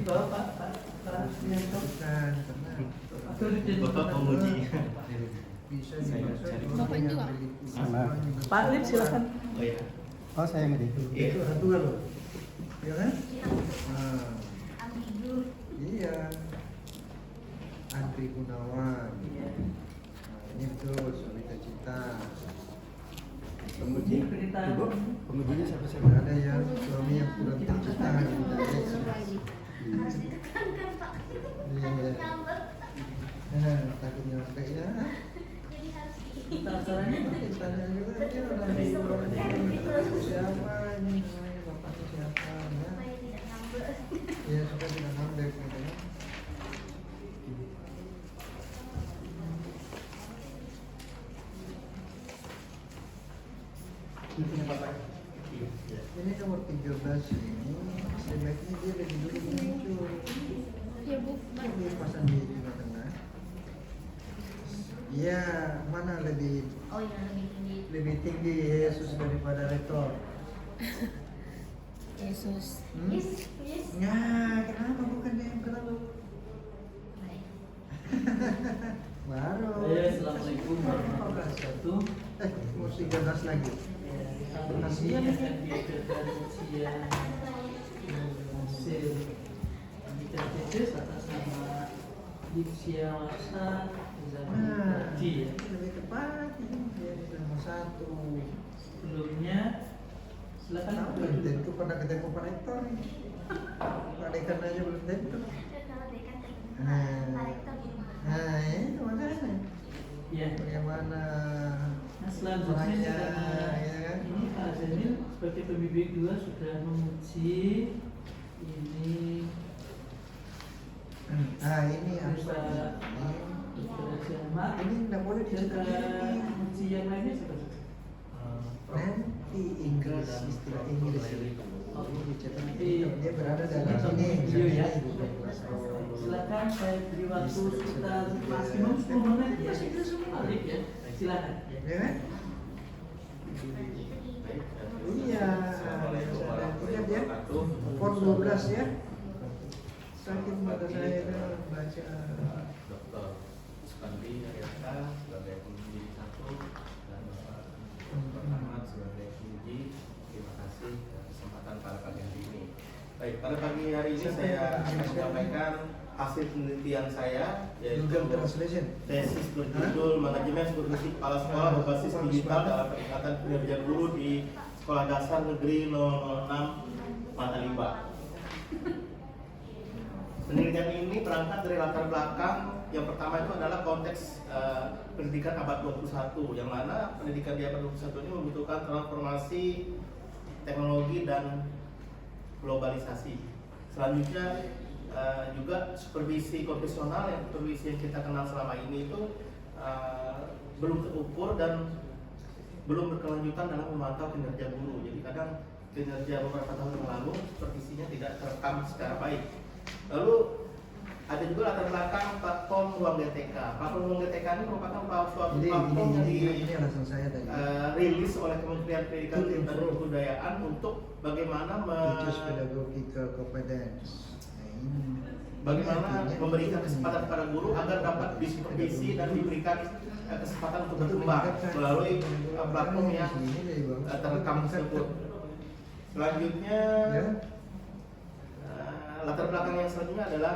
Bukan, karena Bapak penguji. bisa dimaksud Bapak orang juga. yang memiliki Sama. Pak Lip silakan. Oh ya. Oh saya nggak itu Iya. satu loh, ya kan? Nah, iya, Andri Gunawan. Nah, ini betul Solita Cinta. Penguji. Ibu, pengujinya siapa? Ada yang suami yang kurang tercipta yang dari Harus ditekankan Pak. Iya. Nyamber. Takut nyampe ya. Jadi harus Tanya juga dia orang siapa ini namanya bapaknya siapa ya? supaya tidak nyamber. Ya supaya tidak ngambek gitu ya. Ini nomor 13 ini sebaiknya dia lebih dulu muncul. Iya Bu. Ini pasang di tengah-tengah. Iya, mana lebih Oh iya lebih tinggi Yesus daripada rektor? Yesus. Yes, yes. Ya, kenapa bukan dia yang terlalu Baik. baru? Assalamualaikum warahmatullahi wabarakatuh. Mau 13 lagi. Kasihan akan diadakan ujian hasil ITTS atas nama Dipsia Wasa Zaman Nah, Haji ya. lebih tepat ini dia di nomor 1. Sebelumnya silakan Tahu Bu. belum tentu pernah ketemu Pak Rektor nih. Pak Dekan aja belum tentu. Dan kalau dekan Nah. Pak Rektor di rumah. Nah, itu makanya. Ya. Bagaimana Nah selanjutnya orangnya, karena ya kan? ini Pak Zanil sebagai pembimbing juga sudah memuji ini Nah, ini apa Bisa ini? berjamaah. Ini nggak boleh Dan dicetak ini. uji yang lainnya siapa? Nanti Inggris, istilah Inggris ini dicetak ini. Dia berada dalam Ini ini, video ya. misalnya di buku kelas roll. Silakan saya beri waktu sekitar maksimum 10 menit ya. Balik ya. Silakan. Ya. Ya kan? Iya, lihat ya. Pon 12 ya. Sakit mata saya itu baca. Dr. Sukandi Haryata sebagai penguji 1 dan Bapak Ahmad sebagai penguji. Terima kasih atas kesempatan pada pagi hari ini. Baik, pada pagi hari ini saya akan menyampaikan hasil penelitian saya, yaitu Google Translation. tesis berjudul Manajemen Supervisi Kepala Sekolah Berbasis Digital dalam Peningkatan Kinerja Guru di Sekolah Dasar Negeri 006 Matalimba. Penelitian ini berangkat dari latar belakang yang pertama itu adalah konteks pendidikan abad 21, yang mana pendidikan di abad 21 ini membutuhkan transformasi teknologi dan globalisasi. Selanjutnya juga supervisi konvensional yang kita kenal selama ini itu belum terukur dan belum berkelanjutan dalam memantau kinerja guru. Jadi kadang kinerja beberapa tahun yang lalu supervisinya tidak terekam secara baik. Lalu ada juga latar belakang platform Ruang GTK. Platform Ruang GTK ini merupakan suatu platform yang Ini alasan saya tadi. rilis oleh Kementerian Pendidikan To dan improve. Kebudayaan untuk bagaimana Teachers pedagogical competence. Nah, ini. bagaimana Artinya, memberikan ini kesempatan kepada guru agar dapat disupervisi dan diberikan kesempatan untuk berkembang melalui platform yang terekam tersebut. Selanjutnya, Ya. latar belakang yang selanjutnya adalah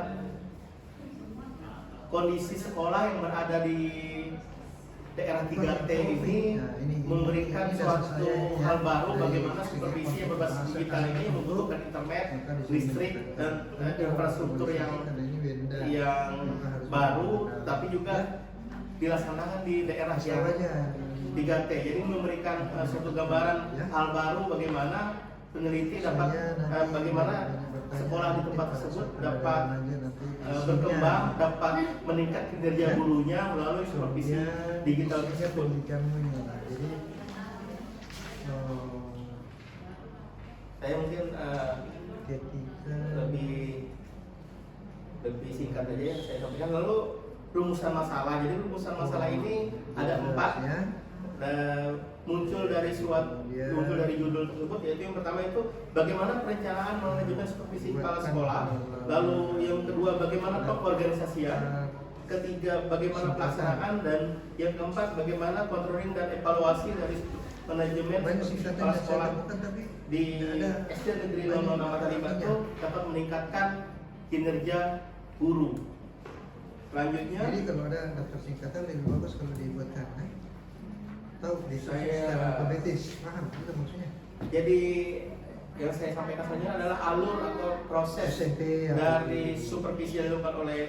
kondisi sekolah yang berada di daerah 3T ini Nah, ini memberikan dasar suatu saya, ya. hal baru Dari bagaimana supervisi yang berbasis masa digital ini itu, membutuhkan internet, maka di sini listrik, dan infrastruktur yang baru, tapi juga dilaksanakan di daerah yang 3T. Jadi memberikan suatu gambaran hal baru bagaimana peneliti dapat bagaimana sekolah di tempat tersebut dapat berkembang, dapat meningkat kinerja gurunya melalui supervisi digital tersebut. Jadi Saya mungkin ketika lebih singkat aja yang saya sampaikan. Lalu rumusan masalah. Jadi rumusan masalah ini ada 4. ya. muncul dari muncul dari judul tersebut, yaitu yang pertama itu bagaimana perencanaan manajemen supervisi kepala sekolah, lalu yang kedua bagaimana pengorganisasian, ketiga bagaimana pelaksanaan, dan yang keempat bagaimana controlling dan evaluasi dari manajemen supervisi kepala sekolah di SD Negeri 00 Matalima itu dapat meningkatkan kinerja guru. Selanjutnya, Jadi kalau ada daftar singkatan lebih bagus kalau dibuatkan, tahu disusun Saya- secara alfabetis, paham itu maksudnya. jadi yang saya sampaikan selanjutnya adalah alur atau proses SMP dari supervisi yang dilakukan oleh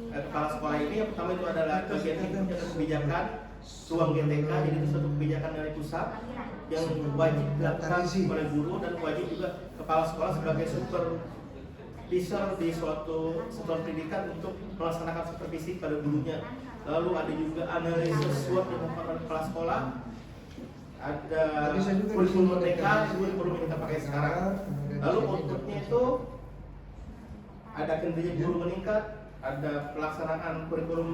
kepala sekolah ini. Yang pertama itu adalah bagian kebijakan ruang GTK, jadi itu suatu kebijakan dari pusat yang wajib dilakukan oleh guru dan wajib juga kepala sekolah sebagai supervisor di suatu satuan pendidikan untuk melaksanakan supervisi pada gurunya. Lalu ada juga analisis SWOT yang dilakukan oleh kepala sekolah, ada Bisa juga kurikulum disini TK, kurikulum yang kita pakai sekarang. Lalu outputnya itu ada kinerja guru meningkat, ada pelaksanaan kurikulum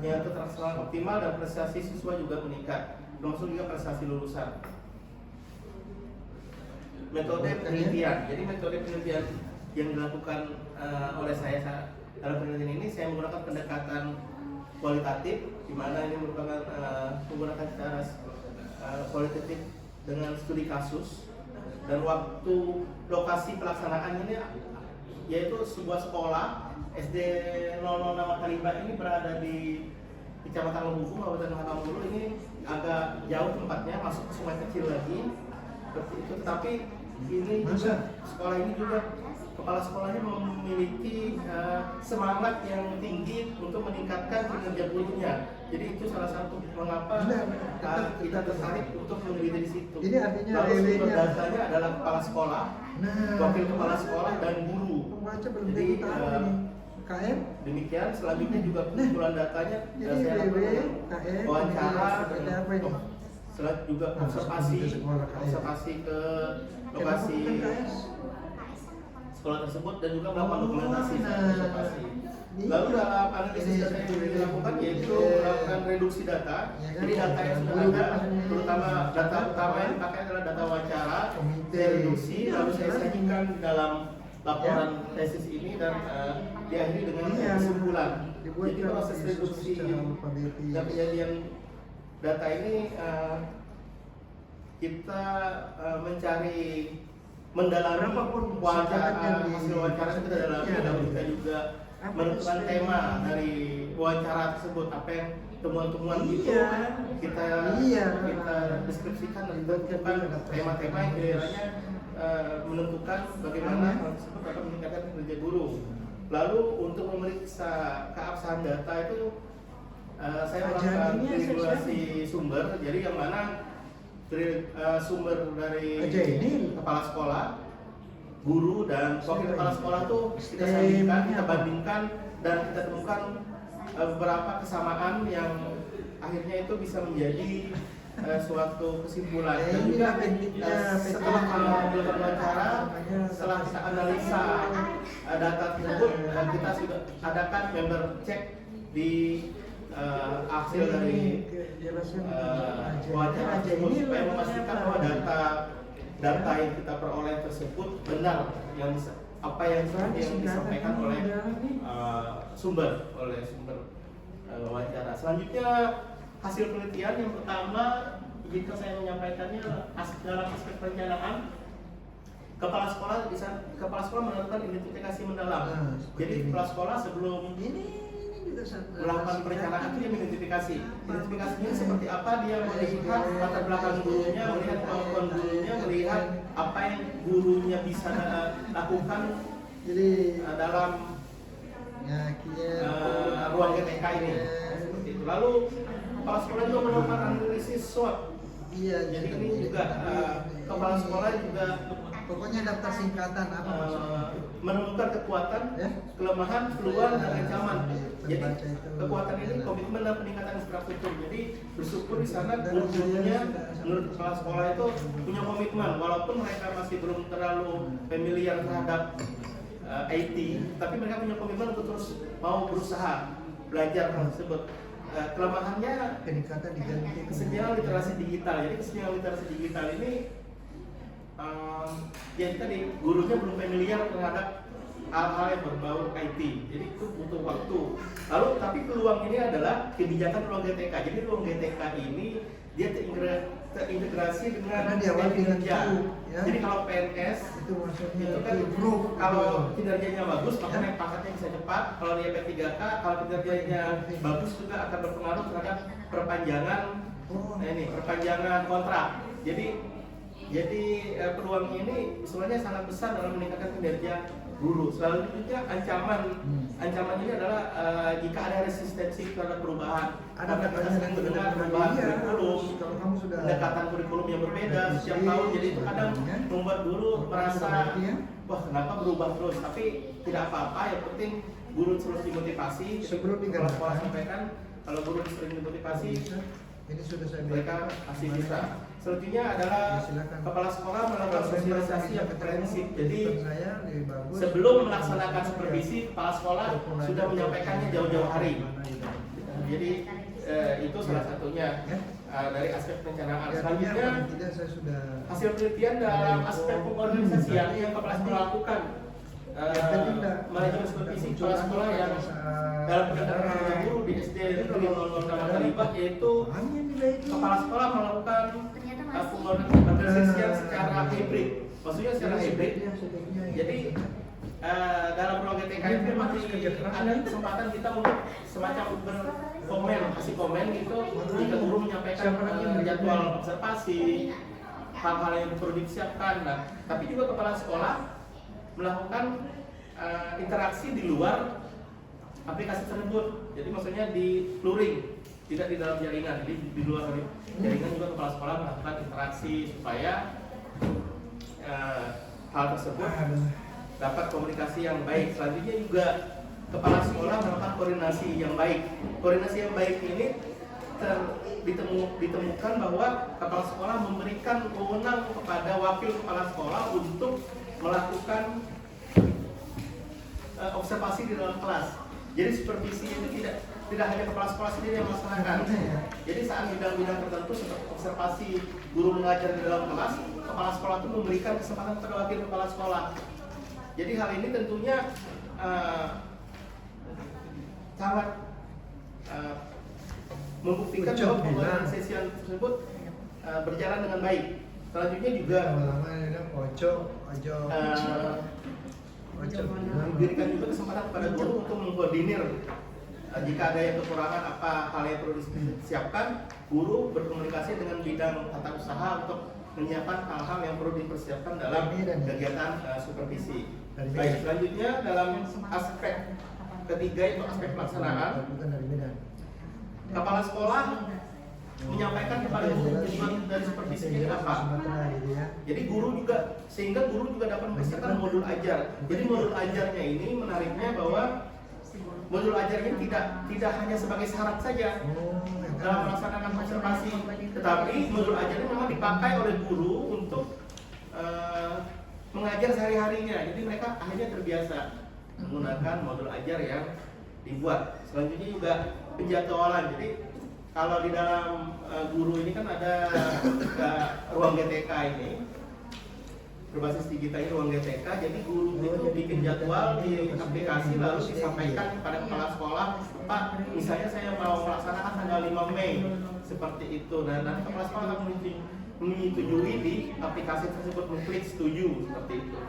yang terlaksana optimal, dan prestasi siswa juga meningkat, termasuk juga prestasi lulusan. Metode penelitian, jadi metode penelitian yang dilakukan oleh saya dalam penelitian ini, saya menggunakan pendekatan kualitatif, di mana ini merupakan menggunakan cara kualitatif dengan studi kasus, dan waktu lokasi pelaksanaan ini yaitu sebuah sekolah SD 00 Matalima ini berada di Kecamatan Lembungku, Kabupaten Mahakam Ulu. Ini agak jauh tempatnya, masuk ke sungai kecil lagi seperti itu. Tetapi ini juga sekolah ini juga kepala sekolahnya memiliki semangat yang tinggi untuk meningkatkan kinerja gurunya. Jadi itu salah satu mengapa kita tertarik untuk meneliti di situ. Ini artinya Lalu sumber RW-nya. datanya adalah kepala sekolah, wakil kepala sekolah, dan guru. Pembaca belum Jadi tentu tahu ini. KM, demikian. Selanjutnya juga kumpulan datanya jadi saya BW, lakukan KM, wawancara, seperti apa ini? selanjutnya juga Nah, observasi sekolah KM. observasi ke Kenapa lokasi bukan KS? sekolah tersebut dan juga melakukan dokumentasi Nah. observasi. Lalu dalam analisis data yang dilakukan yaitu melakukan reduksi data. Ya kan? Jadi data yang sudah ada, terutama data utama yang dipakai adalah data wawancara, saya reduksi, lalu saya sajikan di dalam laporan tesis ini, dan diakhiri dengan kesimpulan. Jadi proses reduksi dan penyajian data ini kita mencari mendalami wawancara, hasil wawancara kita dalami, dan kita juga menentukan tema dari wawancara tersebut, apa yang temuan-temuan itu kita deskripsikan dan tentukan tema-tema yang kiranya menentukan bagaimana hal tersebut dapat meningkatkan kinerja guru. Lalu untuk memeriksa keabsahan data itu saya melakukan triangulasi sumber, jadi yang mana sumber dari kepala sekolah, guru, dan wakil kepala sekolah tuh kita sandingkan, kita bandingkan, dan kita temukan beberapa kesamaan yang akhirnya itu bisa menjadi suatu kesimpulan. Dan juga setelah melakukan wawancara, setelah kita analisa data tersebut, kita sudah adakan member check di hasil dari wawancara tersebut, supaya memastikan bahwa data yang kita peroleh tersebut benar, yang apa yang disampaikan oleh sumber wawancara. Selanjutnya hasil penelitian yang pertama, jika saya menyampaikannya dalam aspek perencanaan, kepala sekolah melakukan identifikasi mendalam. Jadi kepala sekolah sebelum melakukan perencanaan itu dia mengidentifikasi. Identifikasinya seperti apa, dia melihat latar belakang gurunya, melihat kemampuan gurunya, melihat apa yang gurunya bisa lakukan dalam ruang GTK ini. Seperti itu. Lalu kepala sekolah juga melakukan analisis SWOT. Jadi ini juga kepala sekolah juga pokoknya daftar singkatan apa maksudnya? Menemukan kekuatan, kelemahan, peluang, dan ancaman. Jadi kekuatan ini komitmen dan peningkatan infrastruktur. Jadi bersyukur di sana gurunya menurut kepala sekolah itu punya komitmen, walaupun mereka masih belum terlalu familiar terhadap IT, tapi mereka punya komitmen untuk terus mau berusaha belajar hal tersebut. kelemahannya peningkatan diganti kesenjangan literasi digital. Jadi kesenjangan literasi digital ini ya tadi gurunya belum familiar terhadap hal-hal yang berbau IT. Jadi itu butuh waktu. Lalu tapi peluang ini adalah kebijakan ruang GTK. Jadi ruang GTK ini dia terintegrasi dengan karena dia awal dengan kinerja. itu, ya. Jadi kalau PNS itu maksudnya itu kan improve kalau kinerjanya bagus maka Ya. naik pangkatnya bisa cepat. Kalau dia P3K kalau kinerjanya bagus juga akan berpengaruh terhadap perpanjangan perpanjangan kontrak. Jadi peluang ini sebenarnya sangat besar dalam meningkatkan kinerja guru. Selanjutnya ancaman ini adalah jika ada resistensi terhadap perubahan. ada Maka kita katanya sering nanti mendengar ada perubahan iya, kurikulum, kalau kamu sudah pendekatan kurikulum yang berbeda setiap tahun. Jadi itu kadang membuat guru merasa wah kenapa berubah terus. Tapi tidak apa-apa, yang penting guru terus dimotivasi. Sebelum Kepala sekolah diganti. sampaikan kalau guru sering dimotivasi ini sudah saya mereka berikan. pasti bisa. Selanjutnya adalah Ya, silakan. kepala sekolah melakukan sosialisasi yang komprehensif. Jadi saya lebih bagus sebelum melaksanakan supervisi, kepala sekolah sudah menyampaikannya jauh-jauh hari. Jadi itu salah satunya dari aspek perencanaan. Selanjutnya tidak saya sudah hasil penelitian dalam aspek pengorganisasian yang kepala sekolah lakukan. Manajemen supervisi kepala sekolah yang dalam pendekatan guru di SD Negeri 006 terlibat, yaitu kepala sekolah melakukan pengorganisasian secara hybrid. Maksudnya secara hybrid. Jadi dalam ruang GTK itu masih ada kesempatan kita untuk semacam berkomen, kasih komen gitu jika guru menyampaikan jadwal observasi, hal-hal yang perlu disiapkan. Nah, tapi juga kepala sekolah melakukan interaksi di luar aplikasi tersebut. Jadi maksudnya di luring, tidak di dalam jaringan. Jadi di luar jaringan juga kepala sekolah melakukan interaksi supaya hal tersebut dapat komunikasi yang baik. Selanjutnya juga kepala sekolah melakukan koordinasi yang baik. Koordinasi yang baik ini ditemukan bahwa kepala sekolah memberikan wewenang kepada wakil kepala sekolah untuk melakukan observasi di dalam kelas. Jadi supervisi itu tidak hanya kepala sekolah sendiri yang melaksanakan. Jadi saat bidang-bidang tertentu seperti observasi guru mengajar di dalam kelas, kepala sekolah itu memberikan kesempatan kepada wakil kepala sekolah. Jadi hal ini tentunya sangat membuktikan bahwa pengorganisasian tersebut berjalan dengan baik. Selanjutnya juga diberikan juga kesempatan kepada guru untuk mengkoordinir jika ada yang kekurangan apa hal yang perlu disiapkan. Guru berkomunikasi dengan bidang tata usaha untuk menyiapkan hal-hal yang perlu dipersiapkan dalam kegiatan supervisi. Baik, selanjutnya dalam aspek ketiga itu aspek pelaksanaan. Kepala sekolah menyampaikan kepada guru tujuan dari supervisi ini apa. Jadi guru juga, sehingga guru juga dapat mempersiapkan modul ajar. Jadi modul ajarnya ini menariknya bahwa modul ajarnya tidak hanya sebagai syarat saja dalam melaksanakan observasi, tetapi modul ajarnya memang dipakai oleh guru untuk mengajar sehari-harinya. Jadi mereka akhirnya terbiasa menggunakan modul ajar yang dibuat. Selanjutnya juga penjadwalan. Jadi kalau di dalam guru ini kan ada ruang GTK ini berbasis digital ini ruang GTK. Jadi guru itu bikin jadwal di aplikasi lalu disampaikan kepada kepala sekolah, Pak, misalnya saya mau melaksanakan tanggal 5 Mei seperti itu. Dan nanti kepala sekolah akan menyetujui di aplikasi tersebut, mengklik setuju seperti itu.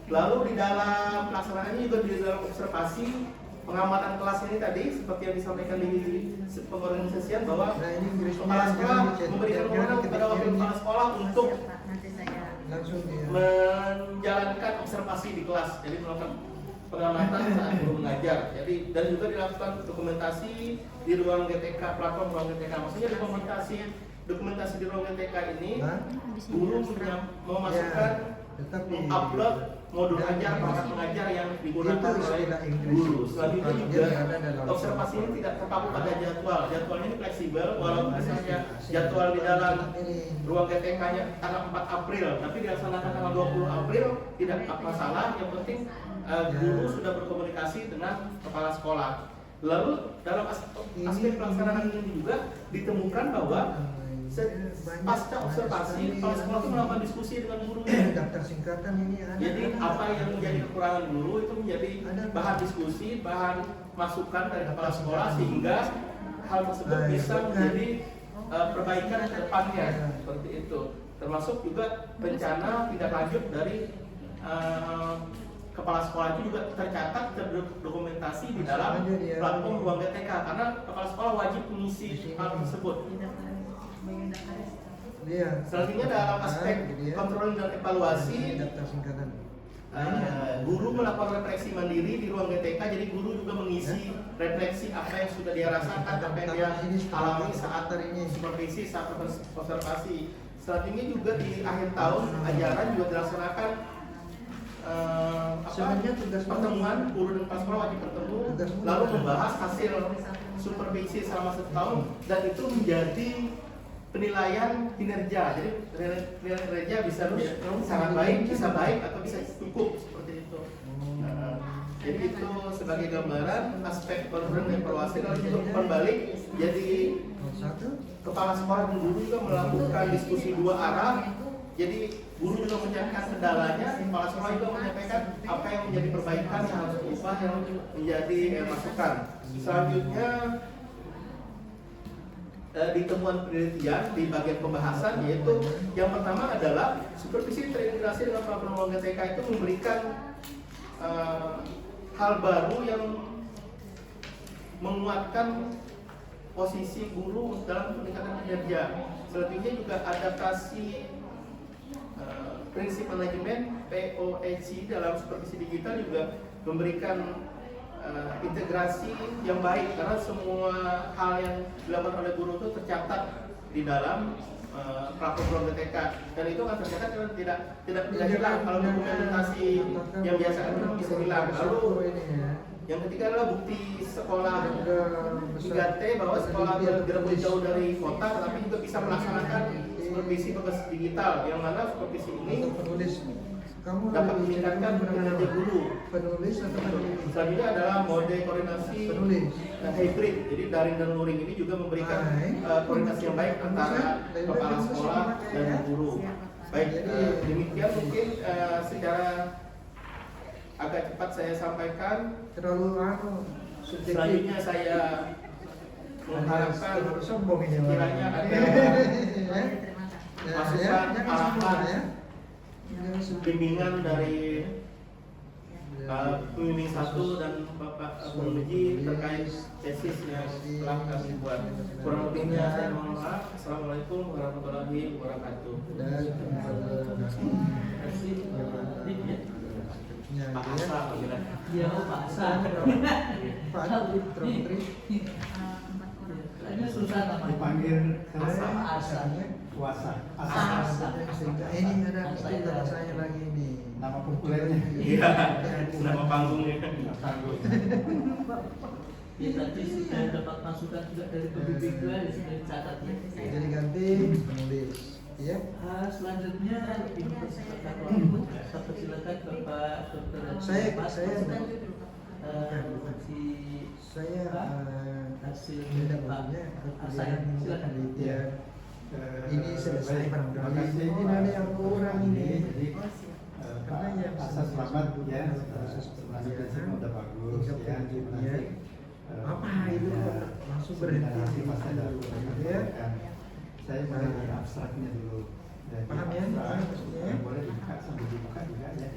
Lalu di dalam pelaksanaannya juga di dalam observasi pengamatan kelas ini tadi seperti yang disampaikan di pengorganisasian bahwa kepala sekolah memberikan wewenang kepada wakil kepala sekolah untuk menjalankan observasi di kelas. Jadi melakukan pengamatan saat guru mengajar. Jadi dan juga dilakukan dokumentasi di ruang GTK, platform ruang GTK. Maksudnya dokumentasi di ruang GTK ini guru memasukkan upload modul ajar para pengajar yang digunakan oleh guru. Selanjutnya juga observasi ini tidak terpaku pada jadwal. Jadwalnya ini fleksibel, walaupun misalnya jadwal di dalam ruang GTK-nya tanggal 4 April, tapi dilaksanakan tanggal 20 April tidak masalah. Yang penting guru sudah berkomunikasi dengan kepala sekolah. Lalu dalam aspek pelaksanaan ini juga ditemukan bahwa pasca observasi kepala sekolah itu melakukan diskusi dengan gurunya. Daftar singkatan ini ada. Jadi apa yang menjadi kekurangan guru itu menjadi bahan diskusi, bahan masukan dari kepala sekolah sehingga hal tersebut bisa menjadi perbaikan ke depannya seperti itu. Termasuk juga rencana tindak lanjut dari kepala sekolah itu juga tercatat terdokumentasi di dalam platform Ruang GTK karena kepala sekolah wajib mengisi hal tersebut. Iya. Selanjutnya dalam aspek kontrol dan evaluasi, Daftar singkatan. guru melakukan refleksi mandiri di ruang GTK, jadi guru juga mengisi refleksi apa yang sudah dia rasakan, apa yang dia alami saat supervisi, saat observasi. Selanjutnya juga di akhir tahun ajaran juga dilaksanakan pertemuan guru dan kepala sekolah wajib bertemu, lalu membahas hasil supervisi selama 1 tahun dan itu menjadi penilaian kinerja. Jadi penilaian kinerja bisa sangat baik, bisa baik atau bisa cukup seperti itu. Jadi itu sebagai gambaran aspek kontrol dan evaluasi. Kalau untuk kembali, jadi kepala sekolah dan guru juga melakukan diskusi 2 arah. Jadi guru juga menyampaikan kendalanya, kepala sekolah juga menyampaikan apa yang menjadi perbaikan yang harus diubah, yang menjadi masukan. Selanjutnya di temuan penelitian di bagian pembahasan, yaitu yang pertama adalah supervisi terintegrasi dengan platform GTK itu memberikan hal baru yang menguatkan posisi guru dalam peningkatan kinerja. Selanjutnya juga adaptasi prinsip manajemen POEC dalam supervisi digital juga memberikan integrasi yang baik karena semua hal yang dilakukan oleh guru itu tercatat di dalam platform GTK dan itu akan tercatat dan tidak hilang. Kalau dokumentasi yang biasa kan bisa hilang. Lalu yang ketiga adalah bukti sekolah 3T bahwa sekolah tidak boleh jauh dari kota tetapi juga bisa melaksanakan supervisi berbasis digital yang mana supervisi ini dapat meningkatkan kinerja guru. Penulis atau penulis? Selanjutnya adalah mode koordinasi hybrid. Jadi daring dan luring ini juga memberikan koordinasi yang baik antara kepala sekolah dan guru. Baik, demikian mungkin secara agak cepat saya sampaikan. Terlalu subjektif. Selanjutnya saya mengharapkan sombong ini kiranya ada masukan arahan bimbingan dari pembimbing 1 dan Bapak Penguji terkait tesis yang telah kami buat. Kurang lebihnya saya mohon maaf. Assalamualaikum warahmatullahi wabarakatuh. Terima kasih. Pak Asa, Iya, Pak Asa. Ini susah namanya. Dipanggil Asa. Puasa. Asa. Ini ada istilah saya lagi ini. Nama populernya. Iya, nama panggungnya. Panggung. Ya tadi sudah dapat masukan juga dari pembimbing juga ya sudah dicatat ya. Jadi ganti penulis. Ya. Selanjutnya ini kesempatan waktu. Saya persilakan Bapak Dr. Saya hasil tidak Pak punya Saya kemudian silakan. penelitian. Ini selesai Baik, terima barangkali. kasih. Ini ada yang kurang ini. Jadi Karena yang Asa selamat ya. proses Sebenarnya prinsipnya udah bagus ya. ya. Apa itu langsung berhenti Nanti pasti ada ya. saya mulai dari abstraknya dulu. Jadi Paham ya? abstrak, Maksudnya? boleh dibuka sambil dibuka juga ya.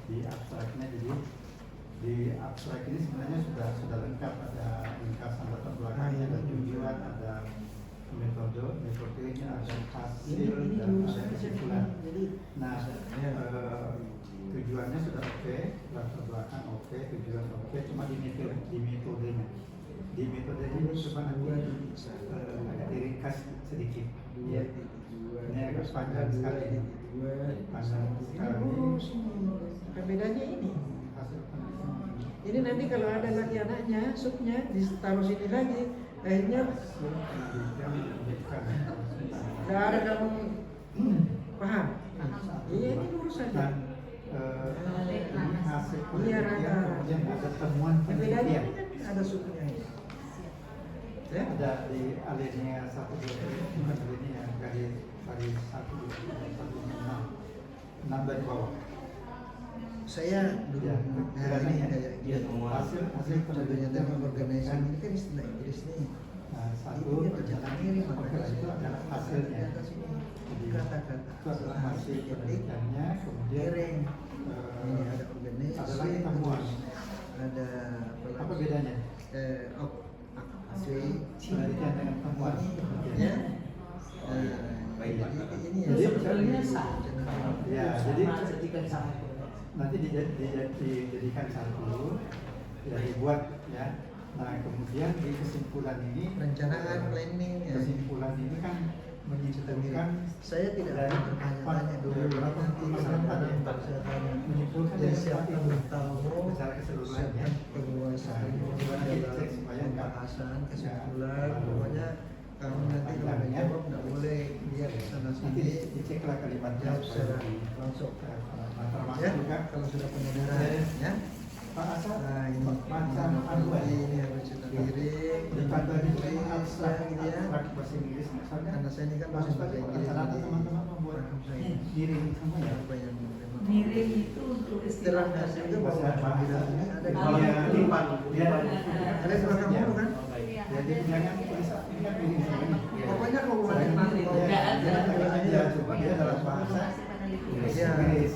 Di abstraknya jadi di abstrak ini sebenarnya sudah lengkap, ada ringkasan latar belakangnya, ada tujuan, ada metodenya, ada hasil dan ada kesimpulan. Nah, tujuannya sudah oke, latar belakang oke, tujuan oke, cuma di metodenya. Di metodenya ini coba nanti agak diringkas sedikit. Ya. Ini agak panjang sekali. Panjang sekali. Bedanya ini. Hasil penelitian. Ini nanti kalau ada lagi anaknya, subnya ditaruh sini lagi. Akhirnya tidak ada kamu paham. Iya ini lurus saja. Dan ini hasil Iya, penelitian, Raka. kemudian ada temuan Bedanya penelitian. ini kan ada sukunya ini. Ya? Ada di alinea 1 2 3, bukan alinea garis 1 2 3 1 6 dari bawah. Saya dulu Ya, nah ini kayak Iya, gitu. hasil Contohnya dalam penelitian organisasi ini kan istilah Inggris nih. Nah, satu Ini berjalan ini oke, makanya itu adalah hasilnya. di atas ini Jadi, kata-kata itu adalah hasil penelitiannya, kemudian miring. Ini ada ada organisasi, lagi temuan. terus ada Apa bedanya? C, Penelitian dengan temuan. ya. Baik, Pak. Jadi ini Jadi, sebetulnya sama. Ya, Sama jadi jadikan sama. nanti dijadikan satu, ya dibuat ya. Nah kemudian di kesimpulan ini perencanaan planning ya. kesimpulan ini kan menyimpulkan Saya tidak dari akan bertanya-tanya dulu berapa nanti permasalahan tadi yang saya tanya. menyimpulkan Ya dari siapkan itu tahu secara keseluruhan ya. siapkan penguasaan Nah, dalam supaya enggak pembahasan ya, kesimpulan terlalu pokoknya kamu nanti kalau panjang, ya. menjawab nggak boleh lihat ke sana Nanti sini diceklah kalimatnya jawab secara supaya langsung nah, termasuk ya juga kalau sudah penyadaran ya. Pak Asad Nah ini macam panduan ini harus kita kirim di panduan itu tulis abstrak gitu ya. bahasa Inggris misalnya Karena saya ini kan masih bahasa Inggris rata-rata jadi teman-teman membuat paham saya. miring semua ya. Apa yang memang Miring itu untuk istilah terangkan dasar. itu bahwa pembilang ini ada di Kalau Iya. lipat, Iya. ada di belakang kamu kan? Iya. Jadi jangan tulis ini kan miring semua ini. Pokoknya kalau Saya ada miring, kalau nggak ada. ada Aja coba dia dalam bahasa Penelitian. Iya. Inggris.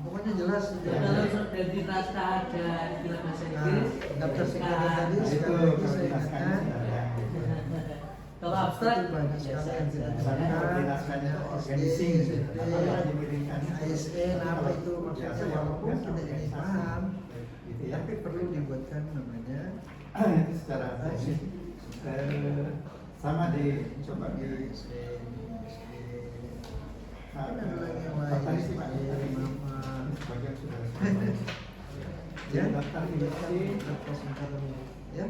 Pokoknya jelas Ya. Kalau sudah di naskah ada istilah bahasa Inggris, Nah, daftar singkatan tadi Itu sekali lagi kalau saya di naskahnya ingatkan. sudah ada. kalau abstrak banyak sekali biasa yang tidak aja. Misalnya kalau di naskahnya itu organizing, apakah dimiringkan ASN apa itu maksudnya walaupun kita ini paham gitu ya. tapi perlu dibuatkan namanya Itu secara teknis sama di coba di ada lagi yang daftar lain isi Pak. Tadi mama sebagian sudah ya daftar isi apa singkatan ya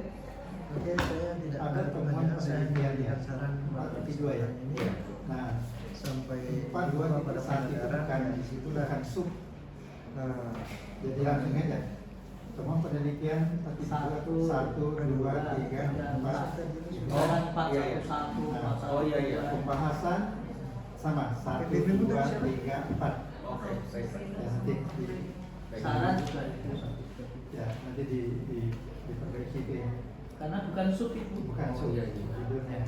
oke saya tidak ada temuan saya penelitian memberikan ya. saran Tapi dua ya. ini Nah, sampai 4 2 pada 1 itu penyadaran bukan di situ lah bukan sub. nah, Jadi langsung aja. Semua penelitian tapi 1 2 3 4 Orang 4 Iya, iya. 1 Nah, 1 oh, iya, iya. pembahasan sama 1 2 3 4. Oke, baik, Pak. Ya nanti di saran juga itu. ya nanti diperbaiki itu ya. Karena bukan sub itu. Bukan Oh, sub iya, iya. judulnya.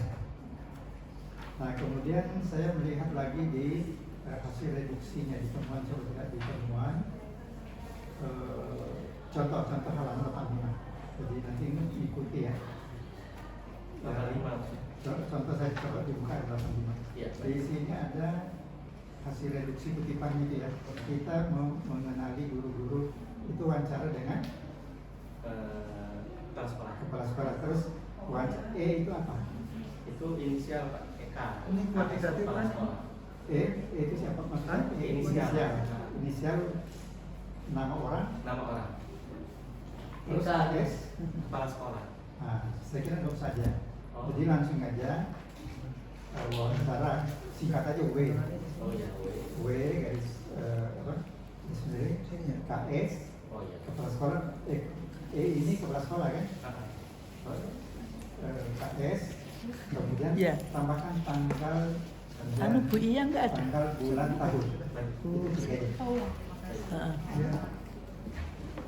Nah kemudian saya melihat lagi di hasil reduksinya di temuan coba lihat di temuan contoh halaman 85. Jadi nanti ini ikuti ya. Contoh saya coba dibuka 85. Iya, Di sini ada hasil reduksi kutipan itu ya. Kita mengenali guru-guru itu wawancara dengan kepala sekolah. Terus wawancara itu apa? Itu inisial Pak Eka. Ini kuantitatif, Kepala kan? sekolah. Itu siapa maksudnya? Hah? Inisial. Inisial nama orang. Nama orang. Terus Eka. S. Kepala sekolah. Nah, saya kira nggak usah aja. Oh. Jadi langsung aja wawancara singkat aja W. Oh iya, W garis apa? Ini sendiri. Sini ya? KS oh iya. kepala sekolah. Ini kepala sekolah kan? Ah, KS. Kemudian Iya. tambahkan tanggal. Anu Bu Iya nggak ada. Tanggal bulan tahun. baik. Itu tiga aja. Heeh. Ya.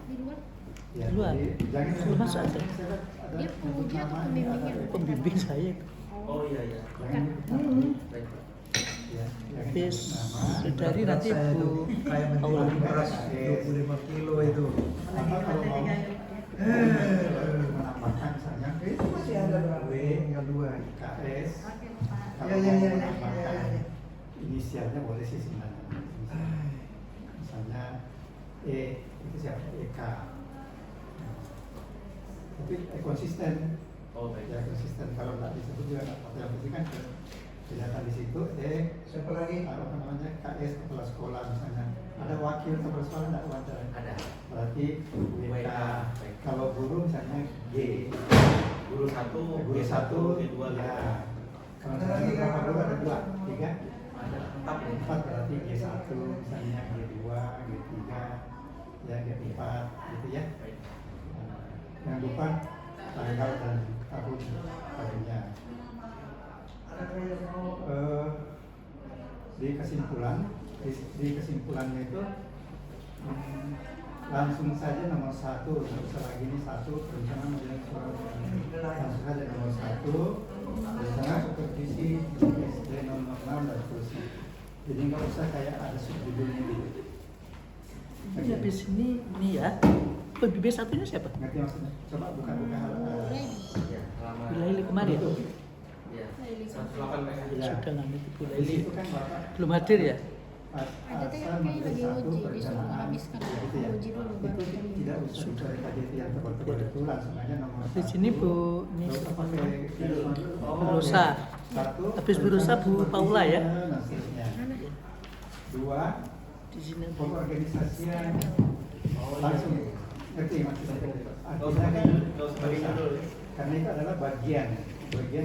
Di luar. Ya, Luar. jadi jangan Luar masuk ada. ada Dia penguji atau nama, pembimbingnya? ada- Pembimbing saya. Oh iya, iya. Jangan Baik, Pak. ya, jangan Bis nyebut nama. Saudari nanti Saya itu Bu kayak Aula. menjual beras 25 kilo itu Apa kalau mau menambahkan misalnya itu masih ada berapa? Tinggal 2 KS Oke, Pak. kalau Ya, ya, mau ya, ya, menambahkan ya, ya. inisialnya boleh sih sebenarnya. Misalnya itu siapa? EK. Tapi konsisten. Oh baik. Ya konsisten kalau nggak disebut juga nggak apa-apa. Yang penting kan kelihatan di situ Siapa lagi? apa namanya KS kepala sekolah misalnya ada wakil kepala sekolah nggak wawancara Ada. berarti WK Baik. kalau guru misalnya G Guru satu, guru satu G2, ya kalau Ada lagi, misalnya berapa Kak? guru ada 2 3 Ada 4 ya. 4 berarti G1 misalnya G2 G3 ya G4 gitu ya. Baik. Jangan lupa tanggal dan tahun tahunnya. Di kesimpulannya itu langsung saja nomor 1, lagi ini 1 rencana menjadi suara langsung saja nomor 1 rencana supervisi SD 006 dan seterusnya. Jadi nggak usah kayak ada subjudulnya gitu. Ini habis ini ya. PBB satunya siapa? Ngerti maksudnya? Coba buka-buka Bulaili kemarin. Iya. Laili. 108 PK. Ya. Sudah nggak itu Di Bulaili. situ kan Bapak Belum hadir ya? Ada teh asal kayaknya lagi satu uji, disuruh perencanaan habiskan. gitu ya. Uji dulu Itu baru terima. tidak usah dicari KJP yang tebal-tebal itu langsung aja nomor Di sini Bu, ini Nggak usah pakai Bu Rosa. Satu, Habis Bu Rosa, Bu Paula ya? dan seterusnya. Dua, Di sini Bu. pengorganisasian langsung ngerti maksudnya. Nggak usah Artinya kan nggak usah pakai judul. karena itu adalah bagian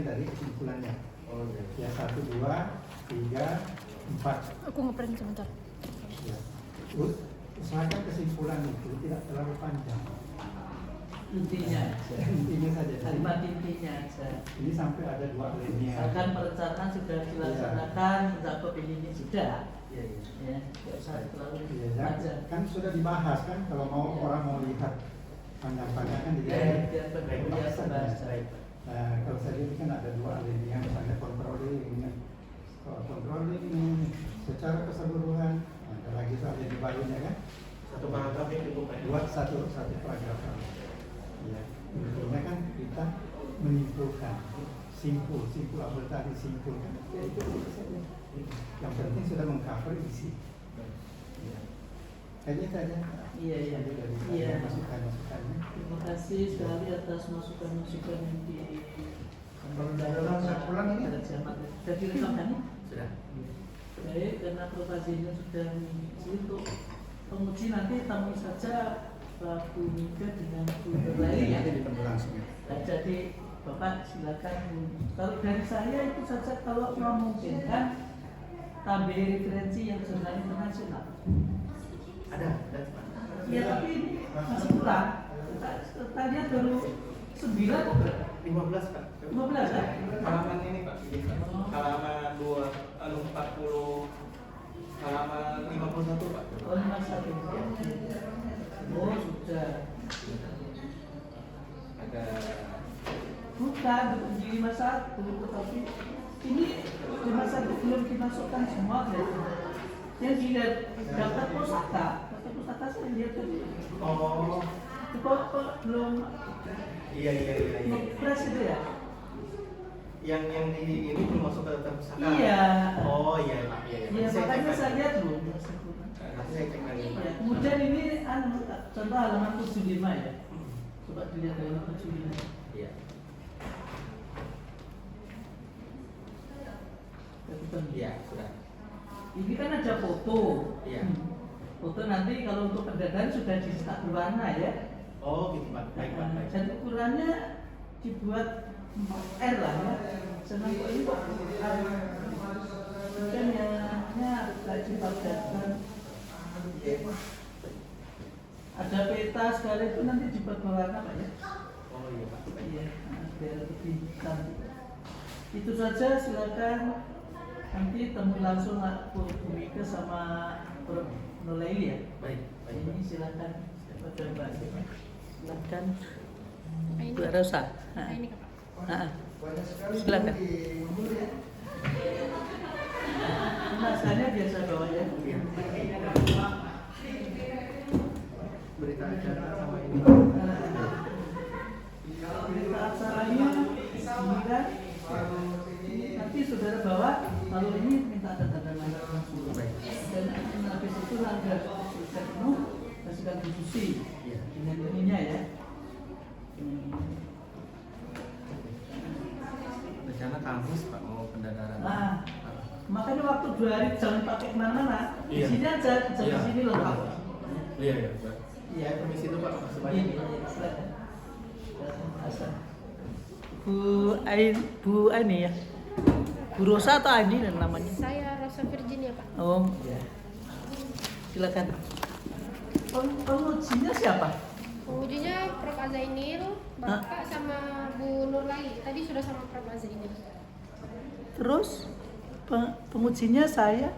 dari kesimpulannya. Oh iya. Ya 1, 2, 3, 4. Aku ngeprint sebentar. Ya. Terus usahakan kesimpulan itu tidak terlalu panjang. Intinya. Intinya saja. Kalimat intinya aja. Ini sampai ada 2 alinea. Misalkan perencanaan sudah dilaksanakan, mencapai ini sudah. Iya, iya. Ya, nggak usah terlalu Iya, panjang. kan sudah dibahas kan kalau mau orang mau lihat panjang-panjang kan Ya, dilihat. biar berbiasa bahasa. Nah, kalau saya lihat kan ada 2 alinea, misalnya controlling, secara keseluruhan. Nah, ada lagi tuh ada di barunya kan. Satu paragraf yang cukup ya. Buat satu paragraf. Ya, intinya kan kita menyimpulkan, simpul apa tadi simpulkan. Ya itu saja. Yang penting sudah mengcover isi. Ya. Kayaknya saja. Iya, iya. Dari Iya. masukan-masukannya. Terima kasih sekali atas masukan-masukan yang di Pulang ini? Sudah direkam kan? Sudah. Baik, karena provasinya sudah diisi untuk penguji nanti tamu saja Pak Bu Mika dengan Bu Nurlaili ya. Langsung ya. Nah, jadi Bapak silakan. Kalau dari saya itu saja kalau memungkinkan tambah referensi yang jurnal internasional. Ada. Ya tapi ini masih kurang. Kita lihat baru 9 atau berapa? 15 Pak. 15 ya? Halaman ini Pak. Halaman 40, halaman 51 Pak. Oh, Mas satu. Oh, sudah. Ada Bukan di 51, tetapi ini 51 belum dimasukkan semua ya. Yang dilihat daftar pusaka saya lihat tadi. oh Itu kok belum iya. ngepres itu ya? Yang di ini belum masuk ke daftar pusaka. Iya. Oh iya Pak. Iya. Ya makanya saya lihat belum. Nanti saya cek lagi. Ya, kemudian ini contoh halaman 75 ya. Coba dilihat halaman 75. Iya. Iya, sudah. Ini kan ada foto. Iya. Foto nanti kalau untuk pendanaan sudah dicetak berwarna ya. Oh gitu Pak. Baik Pak. Baik. Dan ukurannya dibuat R lah ya. Senang kok ini kok. Kemudian yang harus dipadatkan. Ada peta segala itu nanti dibuat berwarna Pak ya. Oh iya Pak. Baik. Iya, biar lebih cantik. Itu saja, silakan nanti temu langsung Bu Mika sama Prof. Nurlaili ya. Baik. Baik. Ini silakan pada Mbak. Silakan Ini. Bu Rosa. Nah, ini Kak. Silakan. Kemasannya biasa bawa ya. Berita acara sama ini. Berita acaranya sembilan. Nanti saudara bawa, kalau ini minta tanda tangan langsung. Dan habis itu langgar tulisan penuh, kasihkan Bu Susi dengan ininya ya. Rencana kampus Pak mau pendadaran. Nah, makanya waktu 2 hari jangan pakai kemana-mana. Di Iya. sini aja, di Iya. sini lengkap. Iya iya Pak. Iya, Permisi dulu Pak. Makasih Iya, banyak. silakan. Asal. Bu Ani ya. Bu Rosa atau Andi namanya? Saya Rosa Virginia, Pak. Oh, silakan. Pengujinya siapa? Pengujinya Prof. Azainil, Bapak sama Bu Nurlai. Tadi sudah sama Prof. Azainil. Terus pengujinya saya